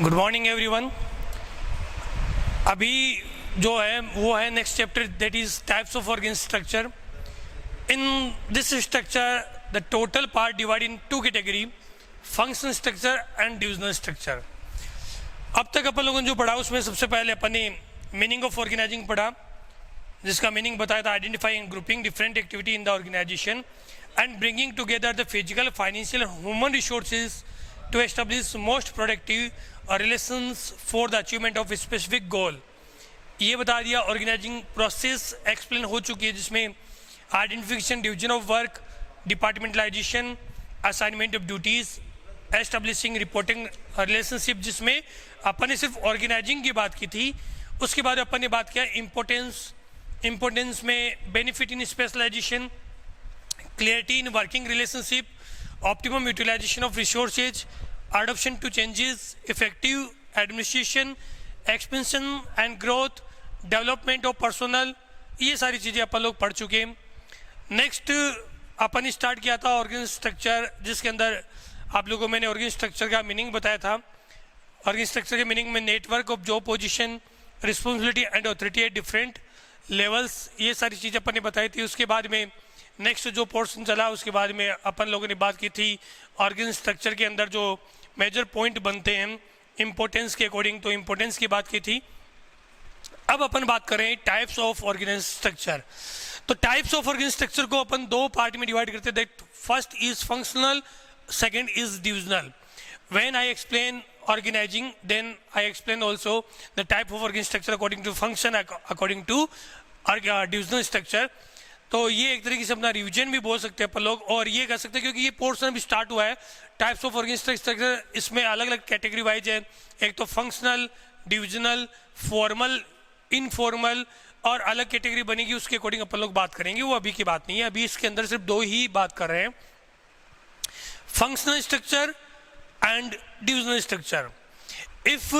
Good morning everyone. अभी जो है वो है next chapter, that is types of organ structure. In this structure the total part divide in two category, functional structure and divisional structure. अब तक अपन लोगों ने जो पढ़ा उसमें सबसे पहले अपन ने मीनिंग ऑफ ऑर्गेनाइजिंग पढ़ा, जिसका मीनिंग बताया था identifying and grouping different activity in the organisation and bringing together the physical, financial and human resources to establish most productive relations for the achievement of a specific goal। ये बता दिया। Organising process explain हो चुकी है, जिसमें identification, division of work, departmentalisation, assignment of duties, establishing reporting relationship, जिसमें अपन ने सिर्फ ऑर्गेनाइजिंग की बात की थी। उसके बाद अपन ने बात किया इम्पोर्टेंस में benefit in specialisation, clarity in working relationship, optimum utilization of resources, adoption to changes, effective administration, expansion and growth, development of personnel, ये सारी चीज़ें अपन लोग पढ़ चुके हैं। नेक्स्ट अपन स्टार्ट किया था ऑर्गेन स्ट्रक्चर, जिसके अंदर आप लोगों को मैंने ऑर्गेन स्ट्रक्चर का मीनिंग बताया था। ऑर्गेन स्ट्रक्चर के मीनिंग में network of job position, responsibility and authority at different levels, ये सारी चीज़ें अपन ने बताई थी। उसके बाद में नेक्स्ट जो पोर्शन चला, उसके बाद में अपन लोगों ने बात की थी ऑर्गेन स्ट्रक्चर के अंदर जो मेजर पॉइंट बनते हैं इम्पोर्टेंस के अकॉर्डिंग, तो इम्पोर्टेंस की बात की थी। अब अपन बात करें टाइप्स ऑफ ऑर्गेन स्ट्रक्चर। तो टाइप्स ऑफ ऑर्गेन स्ट्रक्चर को अपन दो पार्ट में डिवाइड करते हैं, that first is functional, second is divisional. When I explain organising, then I explain also the type of organ structure according to function, according to divisional structure. तो ये एक तरीके से अपना रिवीजन भी बोल सकते हैं अपन लोग, और ये कह सकते हैं क्योंकि ये पोर्शन भी स्टार्ट हुआ है टाइप्स ऑफ ऑर्गेन स्ट्रक्चर। इसमें अलग अलग कैटेगरी वाइज है, एक तो फंक्शनल, डिविजनल, फॉर्मल, इनफॉर्मल, और अलग कैटेगरी बनेगी, उसके अकॉर्डिंग अपन लोग बात करेंगे। वो अभी की बात नहीं है, अभी इसके अंदर सिर्फ दो ही बात कर रहे हैं, functional structure and divisional structure. If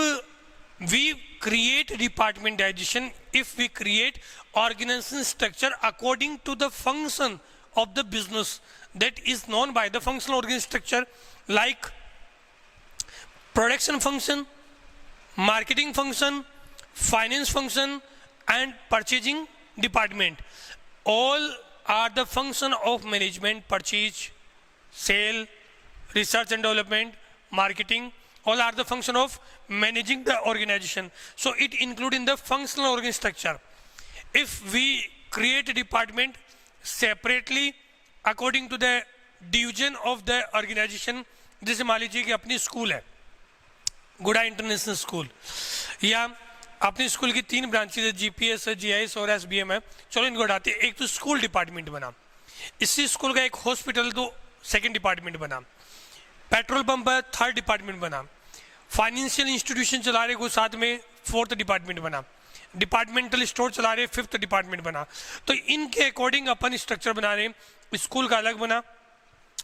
we create departmentalization, if we create organization structure according to the function of the business that is known by the functional organization structure, like production function, marketing function, finance function and purchasing department, all are the function of management, purchase, sale, research and development, marketing, all are the function of managing the organization. So it include in the functional organ structure. If we create a department separately according to the division of the organization, जैसे मान लीजिए कि अपनी school है गुड़ा international school, या अपनी school की 3 ब्रांचेज है, जीपीएस है, जीआईएस और एसबीएम है। चलो इनको हटाते हैं। एक तो स्कूल डिपार्टमेंट बना, इसी स्कूल का एक हॉस्पिटल तो सेकेंड डिपार्टमेंट बना, पेट्रोल पंप है थर्ड डिपार्टमेंट बना, फाइनेंशियल इंस्टीट्यूशन चला रहे को साथ में फोर्थ डिपार्टमेंट बना, डिपार्टमेंटल स्टोर चला रहे फिफ्थ डिपार्टमेंट बना। तो इनके अकॉर्डिंग अपन स्ट्रक्चर बना रहे, स्कूल का अलग बना,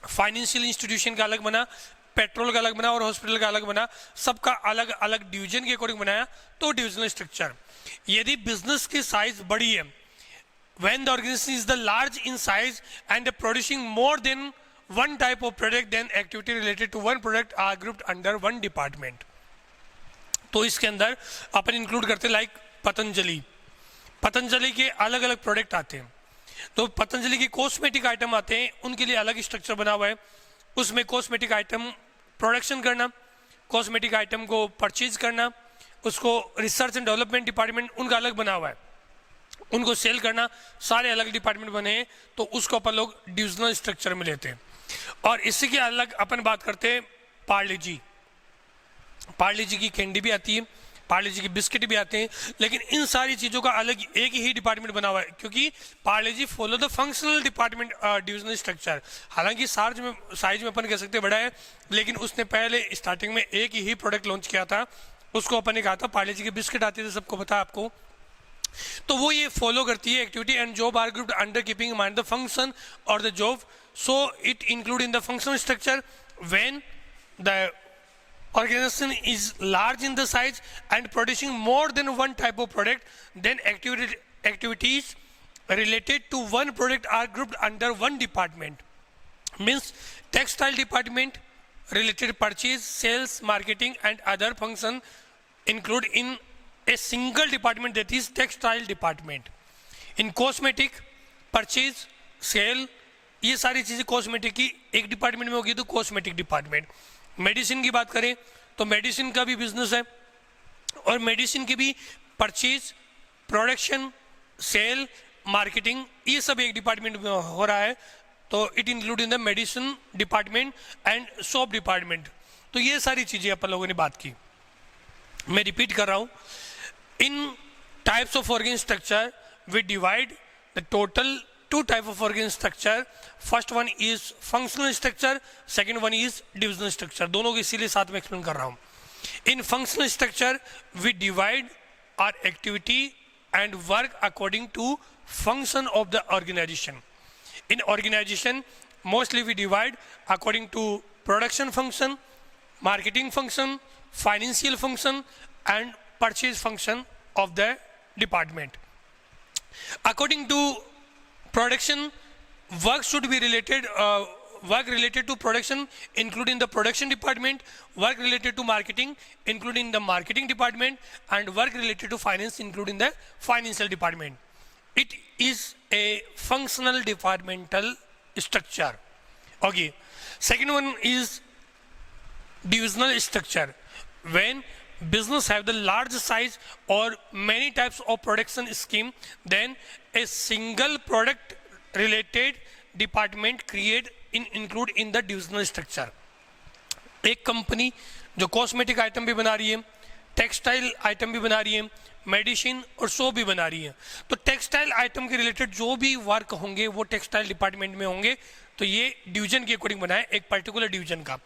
फाइनेंशियल इंस्टीट्यूशन का अलग बना, पेट्रोल का अलग बना और हॉस्पिटल का अलग बना, सबका अलग अलग डिवीजन के अकॉर्डिंग बनाया, तो डिविजनल स्ट्रक्चर। यदि बिजनेस की साइज बड़ी है, when the organisation is the large in size and producing more than one type of product, then activity related to one product are grouped under one department। तो इसके अंदर अपन include करते हैं like Patanjali के अलग अलग प्रोडक्ट आते हैं, तो पतंजलि के कॉस्मेटिक आइटम आते हैं, उनके लिए अलग स्ट्रक्चर बना हुआ है। उसमें कॉस्मेटिक आइटम प्रोडक्शन करना, कॉस्मेटिक आइटम को परचेज करना, उसको रिसर्च एंड डेवलपमेंट डिपार्टमेंट उनका अलग बना हुआ है, उनको सेल करना, सारे अलग डिपार्टमेंट बने हैं, तो उसको अपन लोग डिविजनल स्ट्रक्चर में लेते हैं। और इसी के अलग अपन बात करते हैं पार्ले जी की कैंडी भी आती है, पार्ले जी की बिस्किट भी आते हैं, लेकिन इन सारी चीज़ों का अलग एक ही डिपार्टमेंट बना हुआ है, क्योंकि Parle G follow the functional department divisional structure. हालांकि साइज में अपन कह सकते बड़ा है, लेकिन उसने पहले स्टार्टिंग में एक ही प्रोडक्ट लॉन्च किया था, उसको अपन ने कहा था पार्ले जी की बिस्किट आती थी, सबको पता है आपको। तो वो ये फॉलो करती है activity and job are grouped under keeping in mind the function और the job. So it include in the functional structure when the organization is large in the size and producing more than one type of product, then activities related to one product are grouped under one department. Means textile department, related purchase, sales, marketing and other function include in a single department, that is textile department. In cosmetic, purchase, sale, ये सारी चीज़ें cosmetic की एक department में होगी तो cosmetic department. Medicine की बात करें तो मेडिसिन का भी बिजनेस है और मेडिसिन की भी परचेज, प्रोडक्शन, सेल, मार्केटिंग ये सब एक डिपार्टमेंट में हो रहा है. तो it include in the medicine department and soap department. तो ये सारी चीज़ें अपन लोगों ने बात की. मैं रिपीट कर रहा हूँ. In types of organ structure we divide the total two type of organ structure. First one is functional structure, second one is divisional structure. दोनों को इसीलिए साथ में एक्सप्लेन कर रहा हूँ. In functional structure we divide our activity and work according to function of the organization. In organization mostly we divide according to production function, marketing function, financial function and purchase function of the department. According to production, work should be related to production including the production department, work related to marketing including the marketing department and work related to finance including the financial department. It is a functional departmental structure. Okay, second one is divisional structure. When business have the large size or many types of production scheme, then a single product related department include in the divisional structure. एक company जो cosmetic item भी बना रही है, textile item भी बना रही है, मेडिसिन और सोप भी बना रही है, तो टेक्सटाइल आइटम के रिलेटेड जो भी वर्क होंगे वो टेक्सटाइल डिपार्टमेंट में होंगे. तो ये डिवीजन के अकॉर्डिंग बना है, एक पर्टिकुलर डिवीजन का.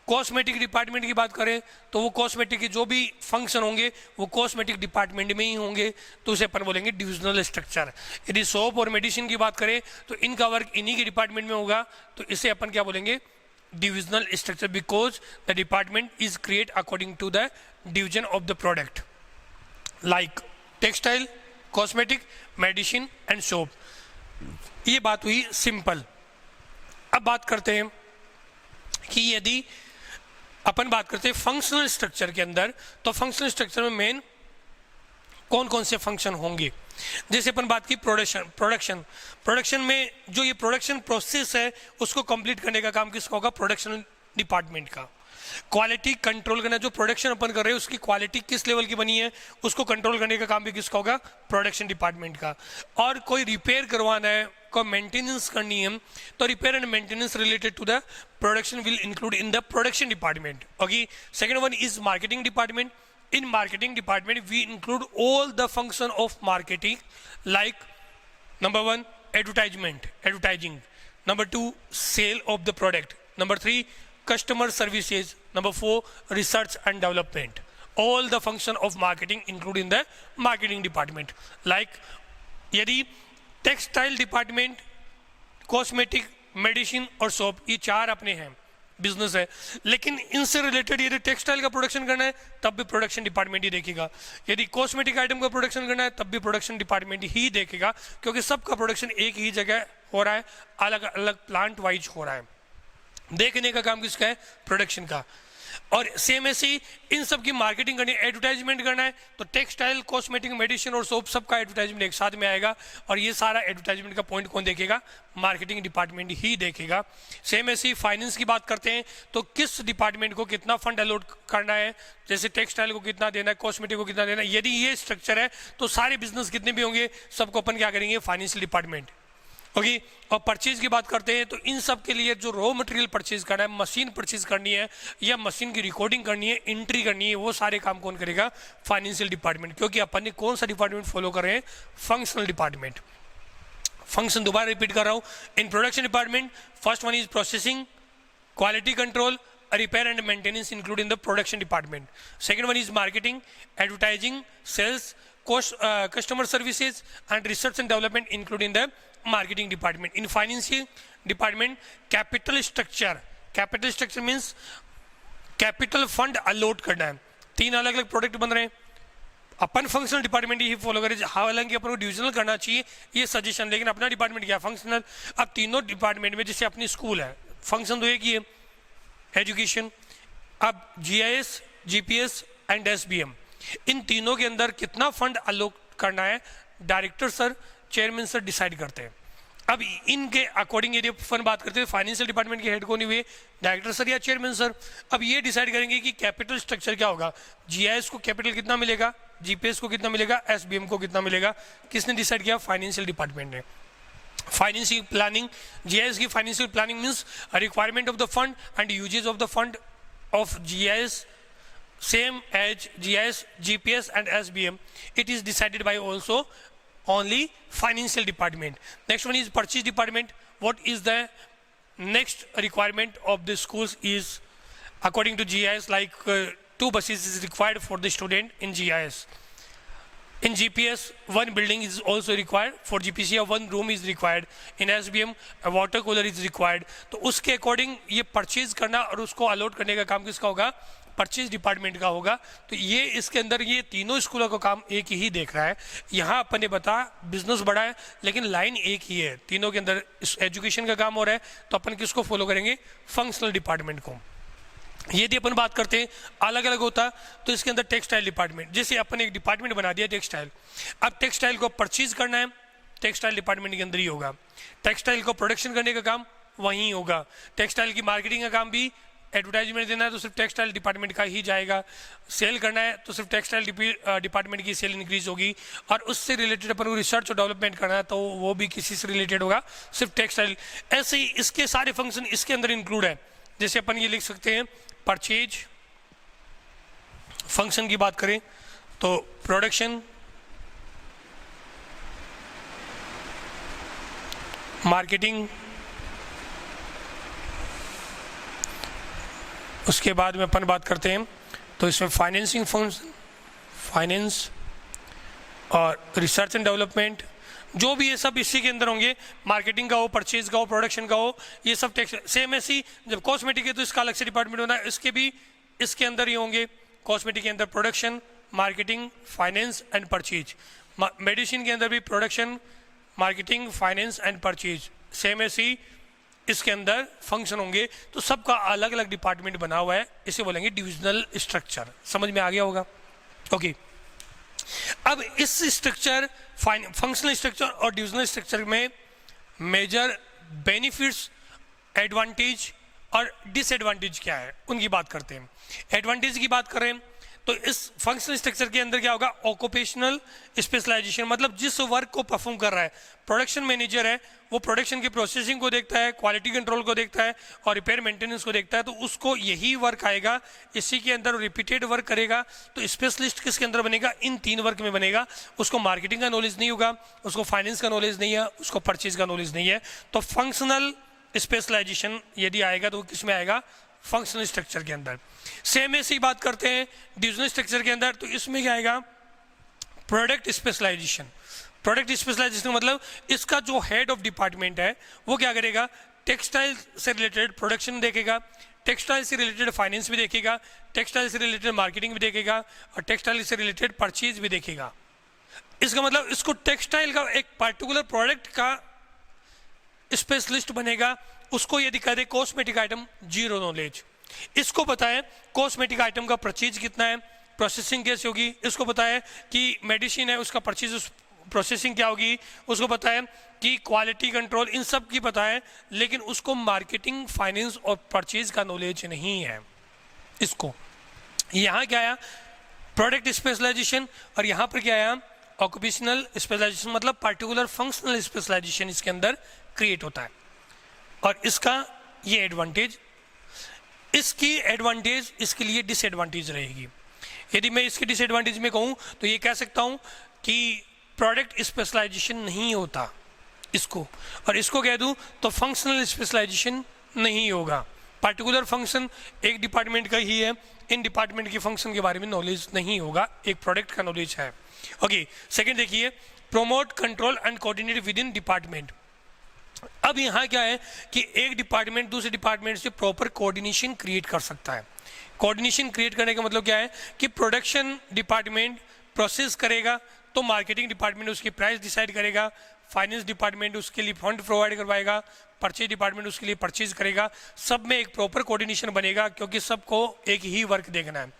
कॉस्मेटिक डिपार्टमेंट की बात करें तो वो कॉस्मेटिक के जो भी फंक्शन होंगे वो कॉस्मेटिक डिपार्टमेंट में ही होंगे, तो उसे अपन बोलेंगे डिविजनल स्ट्रक्चर. यदि सोप और मेडिसिन की बात करें तो इनका वर्क इन्हीं के डिपार्टमेंट में होगा, तो इसे अपन क्या बोलेंगे, divisional structure, because the department is create according to the division of the product like textile, cosmetic, medicine and soap. ये बात हुई सिंपल. अब बात करते हैं कि यदि अपन बात करते हैं फंक्शनल स्ट्रक्चर के अंदर, तो फंक्शनल स्ट्रक्चर में मेन कौन कौन से फंक्शन होंगे. जैसे अपन बात की प्रोडक्शन में जो ये प्रोडक्शन प्रोसेस है उसको कंप्लीट करने का काम किसका होगा, प्रोडक्शन डिपार्टमेंट का. क्वालिटी कंट्रोल करना, जो प्रोडक्शन अपन कर रहे हैं उसकी क्वालिटी किस लेवल की बनी है उसको कंट्रोल करने का काम भी किसका होगा, प्रोडक्शन डिपार्टमेंट का. और कोई रिपेयर करवाना है, कोई मेंटेनेंस करनी है, तो repair and maintenance related to the production will include in the production department. Okay, second one is marketing department. In marketing department we include all the function of marketing like number 1 advertising, number 2 sale of the product, number 3 customer services, number 4 research and development. All the function of marketing include in the marketing department. Like यदि textile department, cosmetic, medicine और soap ये चार अपने हैं business है, लेकिन इनसे related यदि टेक्सटाइल का प्रोडक्शन करना है तब भी प्रोडक्शन डिपार्टमेंट ही देखेगा, यदि कॉस्मेटिक आइटम का प्रोडक्शन करना है तब भी प्रोडक्शन डिपार्टमेंट ही देखेगा, क्योंकि सबका प्रोडक्शन एक ही जगह हो रहा है, अलग अलग प्लांट वाइज हो रहा है. देखने का काम किसका है, प्रोडक्शन का. और सेम ऐसे ही इन सब की मार्केटिंग करनी है, एडवर्टाइजमेंट करना है, तो टेक्सटाइल, कॉस्मेटिक, मेडिसिन और सोप सबका एडवर्टाइजमेंट एक साथ में आएगा, और ये सारा एडवर्टाइजमेंट का पॉइंट कौन देखेगा, मार्केटिंग डिपार्टमेंट ही देखेगा. सेम ऐसे ही फाइनेंस की बात करते हैं तो किस डिपार्टमेंट को कितना फंड अलॉट करना है, जैसे टेक्सटाइल को कितना देना है, कॉस्मेटिक को कितना देना है, यदि ये स्ट्रक्चर है तो सारे बिजनेस कितने भी होंगे सबको अपन क्या करेंगे, फाइनेंशियल डिपार्टमेंट. ओके, और परचेज की बात करते हैं तो इन सब के लिए जो रॉ मटेरियल परचेज करना है, मशीन परचेज करनी है या मशीन की रिकॉर्डिंग करनी है, एंट्री करनी है, वो सारे काम कौन करेगा, फाइनेंशियल डिपार्टमेंट. क्योंकि अपन ने कौन सा डिपार्टमेंट फॉलो कर रहे हैं, फंक्शनल डिपार्टमेंट. फंक्शन दोबारा रिपीट कर रहा हूँ. In production department first one is processing, quality control, repair and maintenance include in the production department. Second one is marketing, advertising, sales, customer services and research and development include in the marketing department. In financial department, capital structure means capital fund allot करना है. तीन अलग अलग product बन रहे हैं, अपन functional department ही follow करें, हालांकि अपन को डिविजनल करना चाहिए ये सजेशन, लेकिन अपना डिपार्टमेंट क्या फंक्शनल. अब तीनों डिपार्टमेंट में जैसे अपनी स्कूल है, फंक्शन तो एक ही है, एजुकेशन। अब जीआईएस, जीपीएस एंड एसबीएम, इन तीनों के अंदर कितना फंड अलोक करना है director sir, chairman sir decide करते हैं। अब इनके अकॉर्डिंग यदि फंड बात करते हैं, फाइनेंशियल डिपार्टमेंट के हेड कौन हुए, डायरेक्टर सर या चेयरमैन सर। अब ये डिसाइड करेंगे कि कैपिटल स्ट्रक्चर क्या होगा, जीआईएस को कैपिटल कितना मिलेगा, जीपीएस को कितना मिलेगा, एसबीएम को कितना मिलेगा। किसने डिसाइड किया, फाइनेंशियल डिपार्टमेंट ने। फाइनेंशियल प्लानिंग, जीआईएस की financial planning means requirement of the fund and usages of the fund of GIS same as GIS, GPS and SBM. It is decided by also only financial department. Next one is purchase department. What is the next requirement of the schools is according to GIS, like 2 buses is required for the student in GIS. In GPS, 1 building is also required. For GPC, 1 room is required. In SBM, a water cooler is required. तो उसके according ये purchase करना और उसको allot करने का काम किसका होगा, परचेज डिपार्टमेंट का होगा। तो ये इसके अंदर ये तीनों स्कूलों का काम एक ही देख रहा है। यहाँ अपन ने बता बिजनेस बड़ा है लेकिन लाइन एक ही है, तीनों के अंदर एजुकेशन का काम हो रहा है, तो अपन किसको फॉलो करेंगे, फंक्शनल डिपार्टमेंट को। यदि अपन बात करते हैं अलग अलग होता तो इसके अंदर टेक्सटाइल डिपार्टमेंट, जैसे अपन एक डिपार्टमेंट बना दिया टेक्सटाइल। अब टेक्सटाइल को परचेज करना है, टेक्सटाइल डिपार्टमेंट के अंदर ही होगा। टेक्सटाइल को प्रोडक्शन करने का काम वहीं होगा। टेक्सटाइल की मार्केटिंग का काम भी, एडवर्टाइजमेंट देना है तो सिर्फ टेक्सटाइल डिपार्टमेंट का ही जाएगा। सेल करना है तो सिर्फ टेक्सटाइल डिपार्टमेंट की सेल इंक्रीज होगी। और उससे रिलेटेड अपन को रिसर्च और डेवलपमेंट करना है तो वो भी किसी से रिलेटेड होगा, सिर्फ टेक्सटाइल। ऐसे ही इसके सारे फंक्शन इसके अंदर इंक्लूड है। जैसे अपन ये लिख सकते हैं, परचेज फंक्शन की बात करें तो प्रोडक्शन, मार्केटिंग, उसके बाद में अपन बात करते हैं तो इसमें फाइनेंसिंग फंक्शन, फाइनेंस और रिसर्च एंड डेवलपमेंट, जो भी ये सब इसी के अंदर होंगे। मार्केटिंग का हो, परचेज का हो, प्रोडक्शन का हो, ये सब टैक्स सेम ऐसी। जब कॉस्मेटिक है तो इसका अलग से डिपार्टमेंट होना है, इसके भी इसके अंदर ही होंगे। कॉस्मेटिक के अंदर production, marketing, finance and purchase. Medicine के अंदर भी production, marketing, finance and purchase, same ऐसी इसके अंदर फंक्शन होंगे। तो सबका अलग अलग डिपार्टमेंट बना हुआ है, इसे बोलेंगे डिविजनल स्ट्रक्चर। समझ में आ गया होगा, ओके। अब इस स्ट्रक्चर, फंक्शनल स्ट्रक्चर और डिविजनल स्ट्रक्चर में मेजर बेनिफिट्स, एडवांटेज और डिसएडवांटेज क्या है उनकी बात करते हैं। एडवांटेज की बात करें तो इस फंक्शनल स्ट्रक्चर के अंदर क्या होगा, ऑक्यूपेशनल स्पेशलाइजेशन, मतलब जिस वर्क को परफॉर्म कर रहा है प्रोडक्शन मैनेजर है, वो प्रोडक्शन की प्रोसेसिंग को देखता है, क्वालिटी कंट्रोल को देखता है और रिपेयर मेंटेनेंस को देखता है, तो उसको यही वर्क आएगा, इसी के अंदर रिपीटेड वर्क करेगा। तो स्पेशलिस्ट किसके अंदर बनेगा, इन 3 वर्क में बनेगा। उसको मार्केटिंग का नॉलेज नहीं होगा, उसको फाइनेंस का नॉलेज नहीं है, उसको परचेज का नॉलेज नहीं है। तो फंक्शनल स्पेशलाइजेशन यदि आएगा तो वो किस में आएगा, फंक्शनल स्ट्रक्चर के अंदर। सेम ऐसी ही बात करते हैं डिविजनल स्ट्रक्चर के अंदर, तो इसमें क्या आएगा, प्रोडक्ट स्पेशलाइजेशन। प्रोडक्ट स्पेशलाइजेशन मतलब इसका जो हेड ऑफ डिपार्टमेंट है वो क्या करेगा, टेक्सटाइल से रिलेटेड प्रोडक्शन देखेगा, टेक्सटाइल से रिलेटेड फाइनेंस भी देखेगा, टेक्सटाइल से रिलेटेड मार्केटिंग भी देखेगा और टेक्सटाइल से रिलेटेड परचेज भी देखेगा। इसका मतलब इसको टेक्सटाइल का एक पर्टिकुलर प्रोडक्ट का स्पेशलिस्ट बनेगा। उसको यदि कह दे कॉस्मेटिक आइटम, जीरो नॉलेज। इसको पता है कॉस्मेटिक आइटम का परचेज कितना है, प्रोसेसिंग कैसे होगी, इसको पता है कि मेडिसिन है उसका परचेज प्रोसेसिंग क्या होगी, उसको पता है कि क्वालिटी कंट्रोल, इन सब की पता है, लेकिन उसको मार्केटिंग, फाइनेंस और परचेज का नॉलेज नहीं है। इसको यहाँ क्या आया, प्रोडक्ट स्पेशलाइजेशन, और यहाँ पर क्या आया, ऑक्यूपेशनल स्पेशलाइजेशन, मतलब पर्टिकुलर फंक्शनल स्पेशलाइजेशन इसके अंदर क्रिएट होता है। और इसका ये एडवांटेज, इसकी एडवांटेज इसके लिए डिसएडवांटेज रहेगी। यदि मैं इसके डिसएडवांटेज में कहूँ तो ये कह सकता हूँ कि प्रोडक्ट स्पेशलाइजेशन नहीं होता इसको, और इसको कह दूँ तो फंक्शनल स्पेशलाइजेशन नहीं होगा। पर्टिकुलर फंक्शन एक डिपार्टमेंट का ही है, इन डिपार्टमेंट की फंक्शन के बारे में नॉलेज नहीं होगा, एक प्रोडक्ट का नॉलेज है। ओके, सेकेंड देखिए, promote, control and coordinate with in department. अब यहाँ क्या है कि एक डिपार्टमेंट दूसरे डिपार्टमेंट से प्रॉपर कोऑर्डिनेशन क्रिएट कर सकता है। कोऑर्डिनेशन क्रिएट करने का मतलब क्या है कि प्रोडक्शन डिपार्टमेंट प्रोसेस करेगा तो मार्केटिंग डिपार्टमेंट उसकी प्राइस डिसाइड करेगा, फाइनेंस डिपार्टमेंट उसके लिए फंड प्रोवाइड करवाएगा, परचेज डिपार्टमेंट उसके लिए परचेज करेगा। सब में एक प्रॉपर कोऑर्डिनेशन बनेगा क्योंकि सबको एक ही वर्क देखना है।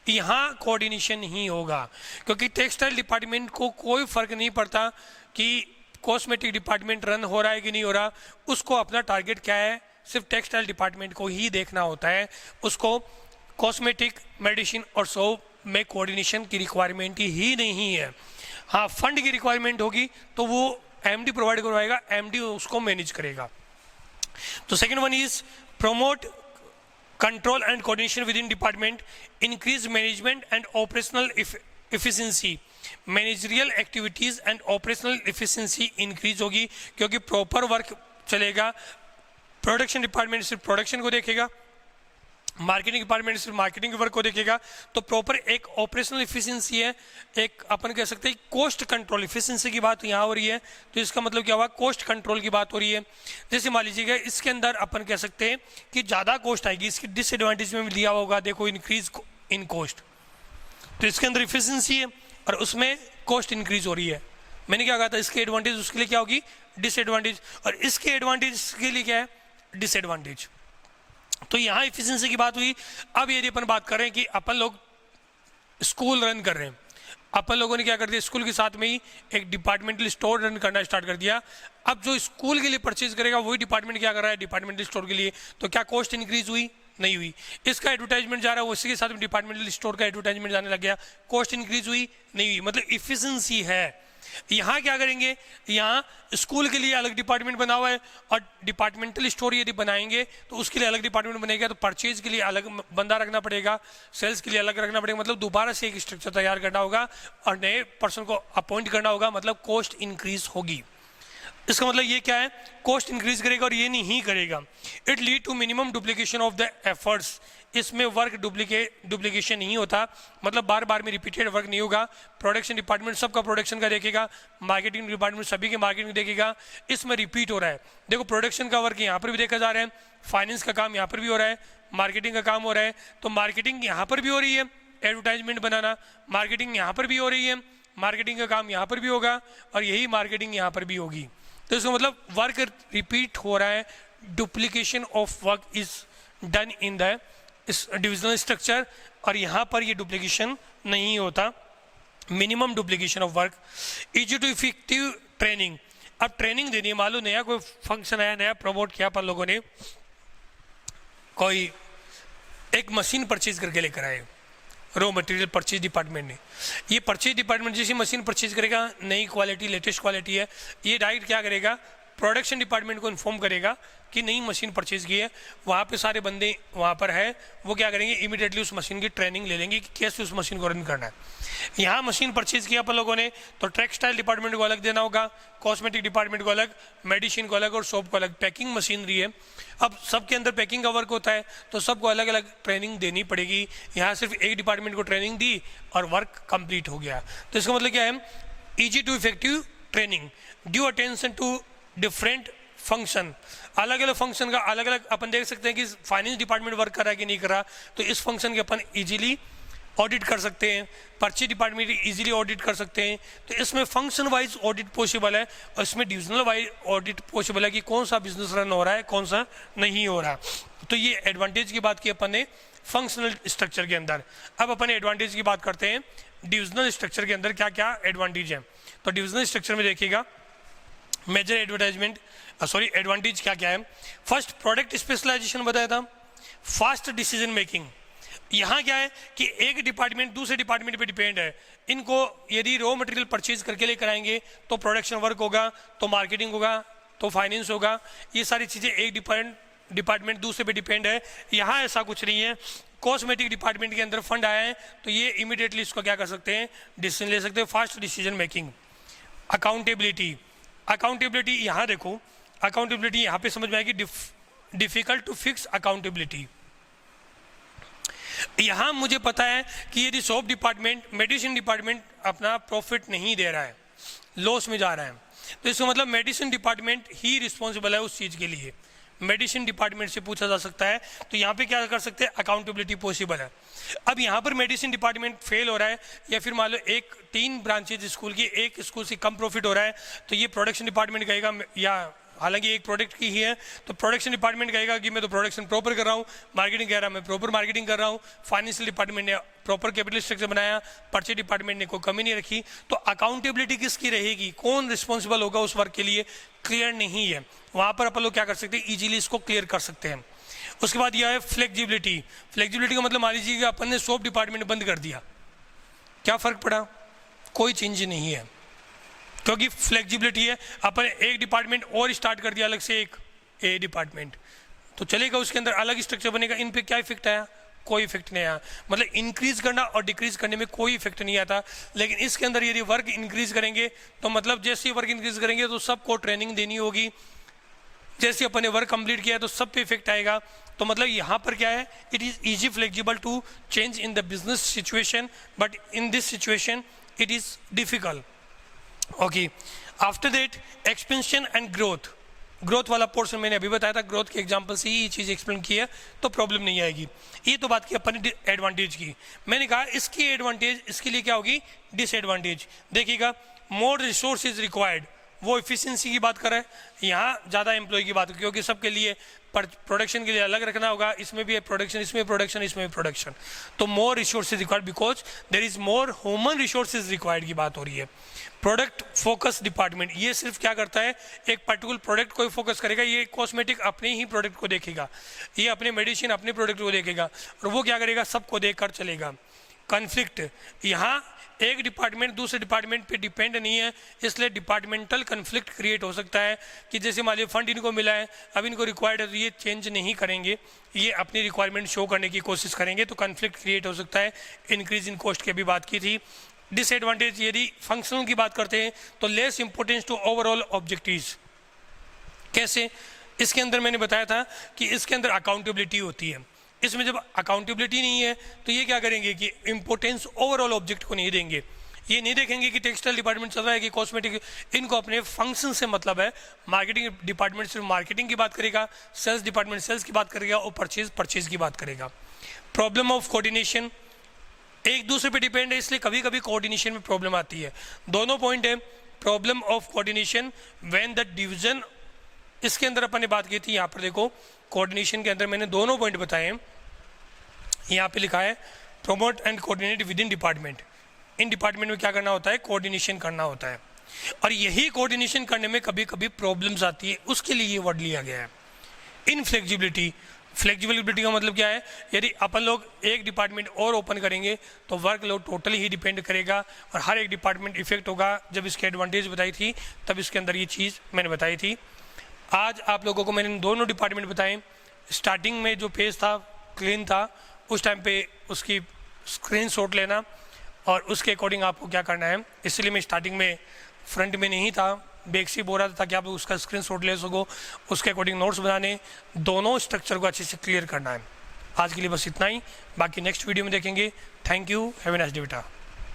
यहाँ कोऑर्डिनेशन ही होगा क्योंकि टेक्सटाइल डिपार्टमेंट को कोई फर्क नहीं पड़ता कि कॉस्मेटिक डिपार्टमेंट रन हो रहा है कि नहीं हो रहा, उसको अपना टारगेट क्या है, सिर्फ टेक्सटाइल डिपार्टमेंट को ही देखना होता है। उसको कॉस्मेटिक, मेडिसिन और सोप में कोऑर्डिनेशन की रिक्वायरमेंट ही नहीं है। हाँ, फंड की रिक्वायरमेंट होगी तो वो एमडी प्रोवाइड करवाएगा, एमडी उसको मैनेज करेगा। तो second one is promote control and coordination with in department, increase management and operational efficiency. Managerial activities and operational efficiency increase होगी क्योंकि प्रॉपर वर्क चलेगा। प्रोडक्शन डिपार्टमेंट सिर्फ प्रोडक्शन को देखेगा, मार्केटिंग डिपार्टमेंट सिर्फ मार्केटिंग के वर्क को देखेगा। तो प्रॉपर एक ऑपरेशनल एफिशिएंसी है, एक अपन कह सकते हैं कॉस्ट कंट्रोल। एफिशिएंसी की बात यहाँ हो रही है तो इसका मतलब क्या हुआ, कॉस्ट कंट्रोल की बात हो रही है। जैसे मान लीजिएगा इसके अंदर अपन कह सकते हैं कि ज़्यादा कॉस्ट आएगी, इसकी डिसएडवांटेज में लिया होगा, देखो इंक्रीज इन कॉस्ट, तो इसके अंदर एफिशिएंसी है और उसमें कॉस्ट इंक्रीज हो रही है। मैंने क्या कहा था, इसके एडवांटेज उसके लिए क्या होगी, डिसएडवांटेज, और इसके एडवांटेज के लिए क्या है, डिसएडवांटेज। तो यहाँ एफिशिएंसी की बात हुई। अब यदि अपन बात करें कि अपन लोग स्कूल रन कर रहे हैं, अपन लोगों ने क्या कर दिया, स्कूल के साथ में ही एक डिपार्टमेंटल स्टोर रन करना स्टार्ट कर दिया। अब जो स्कूल के लिए परचेज करेगा वही डिपार्टमेंट क्या कर रहा है, डिपार्टमेंटल स्टोर के लिए। तो क्या कॉस्ट इंक्रीज हुई, नहीं हुई। इसका एडवर्टाइजमेंट जा रहा है, उसी के साथ में डिपार्टमेंटल स्टोर का एडवर्टाइजमेंट जाने लग गया, कॉस्ट इंक्रीज हुई, नहीं हुई। मतलब इफिशिएंसी है। यहाँ क्या करेंगे, यहाँ स्कूल के लिए अलग डिपार्टमेंट बना हुआ है और डिपार्टमेंटल स्टोर यदि बनाएंगे तो उसके लिए अलग डिपार्टमेंट बनेगा। तो परचेज के लिए अलग बंदा रखना पड़ेगा, सेल्स के लिए अलग रखना पड़ेगा। मतलब दोबारा से एक स्ट्रक्चर तैयार करना होगा और नए पर्सन को अपॉइंट करना होगा। मतलब कॉस्ट इंक्रीज होगी। इसका मतलब ये क्या है, कॉस्ट इंक्रीज करेगा और ये नहीं करेगा। It lead to minimum duplication of the efforts. इसमें वर्क डुप्लीकेशन नहीं होता, मतलब बार बार में रिपीटेड वर्क नहीं होगा। प्रोडक्शन डिपार्टमेंट सबका प्रोडक्शन का देखेगा, मार्केटिंग डिपार्टमेंट सभी के मार्केटिंग देखेगा। इसमें रिपीट हो रहा है। देखो प्रोडक्शन का वर्क यहाँ पर भी देखा जा रहा है, फाइनेंस का काम यहाँ पर भी हो रहा है, मार्केटिंग का काम हो रहा है। तो मार्केटिंग यहाँ पर भी हो रही है, एडवर्टाइजमेंट बनाना, मार्केटिंग यहाँ पर भी हो रही है, मार्केटिंग का काम यहाँ पर भी होगा और यही मार्केटिंग यहाँ पर भी होगी। तो इसका मतलब वर्क रिपीट हो रहा है, duplication of work is done in the divisional structure, और यहाँ पर ये डुप्लीकेशन नहीं होता, minimum duplication of work. Easy to effective training. अब ट्रेनिंग देनी है, मालूम नया कोई फंक्शन आया, नया प्रमोट किया अपन लोगों ने, कोई एक मशीन परचेज करके लेकर आए, रॉ मटेरियल परचेज डिपार्टमेंट ने। ये परचेज डिपार्टमेंट जैसी मशीन परचेज करेगा, नई क्वालिटी, लेटेस्ट क्वालिटी है, ये डायरेक्ट क्या करेगा, प्रोडक्शन डिपार्टमेंट को इन्फॉर्म करेगा कि नई मशीन परचेज की है। वहाँ पे सारे बंदे वहाँ पर है, वो क्या करेंगे, इमीडिएटली उस मशीन की ट्रेनिंग ले लेंगे कि कैसे उस मशीन को रन करना है। यहाँ मशीन परचेज किया अपन लोगों ने तो टेक्सटाइल डिपार्टमेंट को अलग देना होगा, कॉस्मेटिक डिपार्टमेंट को अलग, मेडिसिन को अलग और सोप को अलग। पैकिंग मशीनरी है, अब सबके अंदर पैकिंग का वर्क होता है तो सबको अलग अलग ट्रेनिंग देनी पड़ेगी। यहाँ सिर्फ एक डिपार्टमेंट को ट्रेनिंग दी और वर्क कंप्लीट हो गया। तो इसका मतलब क्या है, easy to effective training, due attention to different function. अलग अलग फंक्शन का अलग अलग अपन देख सकते हैं कि फाइनेंस डिपार्टमेंट वर्क कर रहा है कि नहीं कर रहा, तो इस फंक्शन के अपन इजीली ऑडिट कर सकते हैं, परचेज डिपार्टमेंट इजीली ऑडिट कर सकते हैं। तो इसमें फंक्शन वाइज ऑडिट पॉसिबल है और इसमें डिविजनल वाइज ऑडिट पॉसिबल है कि कौन सा बिजनेस रन हो रहा है, कौन सा नहीं हो रहा। तो ये एडवांटेज की बात की अपन ने फंक्शनल स्ट्रक्चर के अंदर। अब अपन एडवांटेज की बात करते हैं डिविजनल स्ट्रक्चर के अंदर क्या क्या एडवांटेज है। तो डिविजनल स्ट्रक्चर में देखिएगा मेजर एडवांटेज क्या क्या है। फर्स्ट, प्रोडक्ट स्पेशलाइजेशन बताया था, फास्ट डिसीजन मेकिंग। यहाँ क्या है कि एक डिपार्टमेंट दूसरे डिपार्टमेंट पे डिपेंड है। इनको यदि रॉ मटेरियल परचेज करके लेकर आएंगे तो प्रोडक्शन वर्क होगा, तो मार्केटिंग होगा, तो फाइनेंस होगा। ये सारी चीज़ें एक डिपार्टमेंट दूसरे पे डिपेंड है। यहाँ ऐसा कुछ नहीं है। कॉस्मेटिक डिपार्टमेंट के अंदर फंड आया है तो ये इमीडिएटली इसको क्या कर सकते हैं, डिसीजन ले सकते हैं। Fast decision making. अकाउंटेबिलिटी यहाँ देखो, अकाउंटेबिलिटी यहाँ पे समझ में आएगी। Difficult to fix accountability. यहाँ मुझे पता है कि यदि सोप डिपार्टमेंट, मेडिसिन डिपार्टमेंट अपना प्रॉफिट नहीं दे रहा है, लॉस में जा रहा है, तो इसका मतलब मेडिसिन डिपार्टमेंट ही रिस्पॉन्सिबल है उस चीज़ के लिए। मेडिसिन डिपार्टमेंट से पूछा जा सकता है। तो यहाँ पे क्या कर सकते हैं, अकाउंटेबिलिटी पॉसिबल है। अब यहाँ पर मेडिसिन डिपार्टमेंट फेल हो रहा है या फिर मान लो 3 ब्रांचेज स्कूल की, एक स्कूल से कम प्रॉफिट हो रहा है, तो ये प्रोडक्शन डिपार्टमेंट कहेगा, या हालांकि एक प्रोडक्ट की ही है तो प्रोडक्शन डिपार्टमेंट कहेगा कि मैं तो प्रोडक्शन प्रॉपर कर रहा हूँ, मार्केटिंग कह रहा मैं प्रॉपर मार्केटिंग कर रहा हूँ, फाइनेंशियल डिपार्टमेंट ने प्रॉपर कैपिटल स्ट्रक्चर बनाया, परचेज डिपार्टमेंट ने कोई कमी नहीं रखी। तो अकाउंटेबिलिटी किसकी रहेगी, कौन रिस्पॉन्सिबल होगा उस वर्क के लिए, क्लियर नहीं है। वहाँ पर अपन लोग क्या कर सकते हैं, ईजिली इसको क्लियर कर सकते हैं। उसके बाद यह है फ्लेक्सिबिलिटी। फ्लेक्सिबिलिटी का मतलब मान लीजिए कि अपन ने सोप डिपार्टमेंट बंद कर दिया, क्या फ़र्क पड़ा, कोई चेंज नहीं है, क्योंकि फ्लेक्सिबिलिटी है। अपन एक डिपार्टमेंट और स्टार्ट कर दिया अलग से, एक ए डिपार्टमेंट, तो चलेगा, उसके अंदर अलग स्ट्रक्चर बनेगा, इन पे क्या इफेक्ट आया, कोई इफेक्ट नहीं आया। मतलब इंक्रीज करना और डिक्रीज करने में कोई इफेक्ट नहीं आता। लेकिन इसके अंदर यदि वर्क इंक्रीज करेंगे तो मतलब जैसे ही वर्क इंक्रीज करेंगे तो सबको ट्रेनिंग देनी होगी, जैसे अपन ने वर्क कंप्लीट किया तो सब पे इफेक्ट आएगा। तो मतलब यहाँ पर क्या है, it is easy flexible to change in the business situation, but in this situation it is difficult. Okay, after that expansion and growth. Growth वाला पोर्शन मैंने अभी बताया था, ग्रोथ के एग्जांपल से ही ये चीज़ एक्सप्लेन की है, तो प्रॉब्लम नहीं आएगी। ये तो बात की अपन ने एडवांटेज की। मैंने कहा इसकी एडवांटेज, इसके लिए क्या होगी, डिसएडवांटेज। देखिएगा, मोर रिसोर्स इज रिक्वायर्ड, वो इफिशिएंसी की बात कर रहे हैं, यहाँ ज़्यादा एम्प्लॉय की बात, क्योंकि सबके लिए प्रोडक्शन के लिए अलग रखना होगा, इसमें भी है प्रोडक्शन, इसमें प्रोडक्शन, इसमें भी प्रोडक्शन। तो more resources required because there is more human resources required की बात हो रही है। प्रोडक्ट फोकस डिपार्टमेंट, ये सिर्फ क्या करता है, एक पर्टिकुलर प्रोडक्ट को फोकस करेगा। ये कॉस्मेटिक अपने ही प्रोडक्ट को देखेगा, ये अपने मेडिसिन अपने प्रोडक्ट को देखेगा, और वो क्या करेगा, सबको देखकर चलेगा। कॉन्फ्लिक्ट, यहाँ एक डिपार्टमेंट दूसरे डिपार्टमेंट पे डिपेंड नहीं है, इसलिए डिपार्टमेंटल कन्फ्लिक्ट क्रिएट हो सकता है कि जैसे मान लीजिए फंड इनको मिला है, अब इनको रिक्वायर्ड है, तो ये चेंज नहीं करेंगे, ये अपनी रिक्वायरमेंट शो करने की कोशिश करेंगे, तो कन्फ्लिक्ट क्रिएट हो सकता है। इंक्रीज इन कॉस्ट की भी बात की थी। डिसएडवांटेज, यदि फंक्शनल की बात करते हैं तो less importance to overall objectives. कैसे, इसके अंदर मैंने बताया था कि इसके अंदर अकाउंटेबिलिटी होती है, इसमें जब अकाउंटेबिलिटी नहीं है तो ये क्या करेंगे कि इंपॉर्टेंस ओवरऑल ऑब्जेक्ट को नहीं देंगे। ये नहीं देखेंगे कि टेक्सटाइल डिपार्टमेंट चल रहा है कि कॉस्मेटिक, इनको अपने फंक्शन से मतलब है। मार्केटिंग डिपार्टमेंट सिर्फ मार्केटिंग की बात करेगा, सेल्स डिपार्टमेंट सेल्स की बात करेगा, और परचेज की बात करेगा। प्रॉब्लम ऑफ कोऑर्डिनेशन, एक दूसरे पे डिपेंड है, इसलिए कभी कभी कोऑर्डिनेशन में प्रॉब्लम आती है। दोनों पॉइंट है, problem of coordination when the division, इसके अंदर अपन ने बात की थी, यहाँ पर देखो कोऑर्डिनेशन के अंदर मैंने दोनों पॉइंट बताए हैं। यहाँ पे लिखा है promote and coordinate with in department. In department में क्या करना होता है, कोऑर्डिनेशन करना होता है, और यही कोऑर्डिनेशन करने में कभी कभी प्रॉब्लम्स आती है, उसके लिए ये वर्ड लिया गया है। इनफ्लेक्सिबिलिटी, फ्लेक्सिबिलिटी का मतलब क्या है, यदि अपन लोग एक डिपार्टमेंट और ओपन करेंगे तो वर्कलोड टोटली ही डिपेंड करेगा, और हर एक डिपार्टमेंट इफेक्ट होगा। जब इसके एडवांटेज बताई थी तब इसके अंदर ये चीज़ मैंने बताई थी। आज आप लोगों को मैंने दोनों डिपार्टमेंट बताए। स्टार्टिंग में जो पेज था क्लीन था, उस टाइम पे उसकी स्क्रीनशॉट लेना और उसके अकॉर्डिंग आपको क्या करना है, इसलिए मैं स्टार्टिंग में फ्रंट में नहीं था, बैक से बोल रहा था ताकि आप उसका स्क्रीनशॉट ले सको, उसके अकॉर्डिंग नोट्स बनाने, दोनों स्ट्रक्चर को अच्छे से क्लियर करना है। आज के लिए बस इतना ही, बाकी नेक्स्ट वीडियो में देखेंगे। Thank you, have a nice day बेटा।